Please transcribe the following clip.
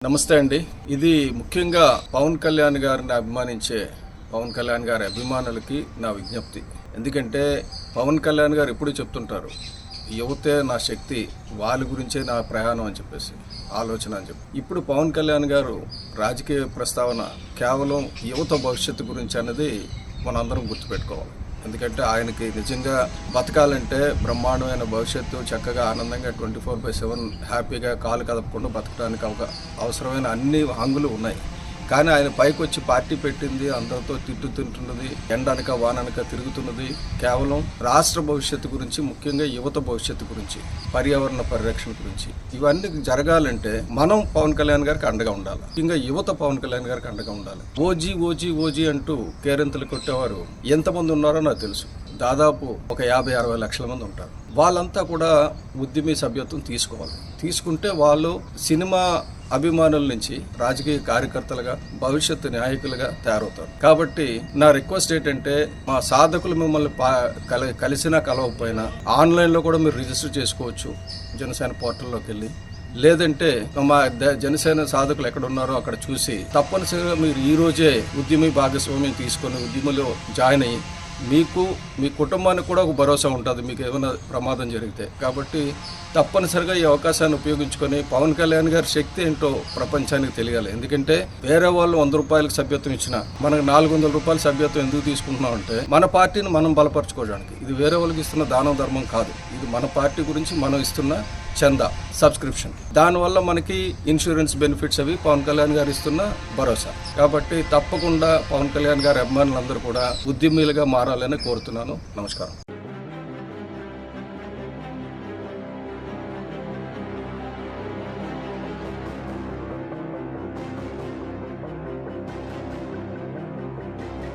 నమస్తే అండి. ఇది ముఖ్యంగా పవన్ కళ్యాణ్ గారిని అభిమానించే పవన్ కళ్యాణ్ గారి అభిమానులకి నా విజ్ఞప్తి. ఎందుకంటే పవన్ కళ్యాణ్ గారు ఎప్పుడూ చెప్తుంటారు, యువతే నా శక్తి, వాళ్ళ గురించే నా ప్రయాణం అని చెప్పేసి ఆలోచన అని చెప్పి. ఇప్పుడు పవన్ కళ్యాణ్ గారు రాజకీయ ప్రస్తావన కేవలం యువత భవిష్యత్తు గురించి అన్నది మనందరం గుర్తుపెట్టుకోవాలి. ఎందుకంటే ఆయనకి నిజంగా బతకాలంటే బ్రహ్మాండమైన భవిష్యత్తు, చక్కగా ఆనందంగా 24/7 హ్యాపీగా కాలు కదపకుండా బతకడానికి అవసరమైన అన్ని హంగులు ఉన్నాయి. కానీ ఆయన పైకి వచ్చి పార్టీ పెట్టింది, అందరితో తింటున్నది, ఎండనక వాననక తిరుగుతున్నది కేవలం రాష్ట్ర భవిష్యత్తు గురించి, ముఖ్యంగా యువత భవిష్యత్తు గురించి, పర్యావరణ పరిరక్షణ గురించి. ఇవన్నీ జరగాలంటే మనం పవన్ కళ్యాణ్ గారికి అండగా ఉండాలి. ముఖ్యంగా యువత పవన్ కళ్యాణ్ గారికి అండగా ఉండాలి. ఓజీ ఓజీ ఓజీ అంటూ కేరింతలు కొట్టేవారు ఎంతమంది ఉన్నారో నాకు తెలుసు. దాదాపు ఒక 50-60 లక్షల మంది ఉంటారు. వాళ్ళంతా కూడా ఉద్యమీ సభ్యత్వం తీసుకోవాలి. తీసుకుంటే వాళ్ళు సినిమా అభిమానుల నుంచి రాజకీయ కార్యకర్తలుగా, భవిష్యత్తు నాయకులుగా తయారవుతారు. కాబట్టి నా రిక్వెస్ట్ ఏంటంటే, మా సాధకులు మిమ్మల్ని కలిసినా కలవకపోయినా ఆన్లైన్లో కూడా మీరు రిజిస్టర్ చేసుకోవచ్చు జనసేన పోర్టల్లోకి వెళ్ళి. లేదంటే మా జనసేన సాధకులు ఎక్కడ ఉన్నారో అక్కడ చూసి తప్పనిసరిగా మీరు ఈ రోజే ఉద్యమీ భాగస్వామ్యం తీసుకొని ఉద్యమంలో జాయిన్ అయ్యి మీకు, మీ కుటుంబానికి కూడా ఒక భరోసా ఉంటుంది మీకు ఏమైనా ప్రమాదం జరిగితే. కాబట్టి తప్పనిసరిగా ఈ అవకాశాన్ని ఉపయోగించుకొని పవన్ కళ్యాణ్ గారి శక్తి ఏంటో ప్రపంచానికి తెలియాలి. ఎందుకంటే వేరే వాళ్ళు 100 రూపాయలకు సభ్యత్వం ఇచ్చినా మనకు 400 రూపాయల సభ్యత్వం ఎందుకు తీసుకుంటున్నాం అంటే, మన పార్టీని మనం బలపరచుకోవడానికి. ఇది వేరే వాళ్ళకి ఇస్తున్న దానం ధర్మం కాదు. ఇది మన పార్టీ గురించి మనం ఇస్తున్న చందా, సబ్స్క్రిప్షన్. దానివల్ల మనకి ఇన్సూరెన్స్ బెనిఫిట్స్ అవి పవన్ కళ్యాణ్ గారు ఇస్తున్న భరోసా. కాబట్టి తప్పకుండా పవన్ కళ్యాణ్ గారి అభిమానులందరూ కూడా ఉద్యమీలుగా మారాలని కోరుతున్నాను. నమస్కారం.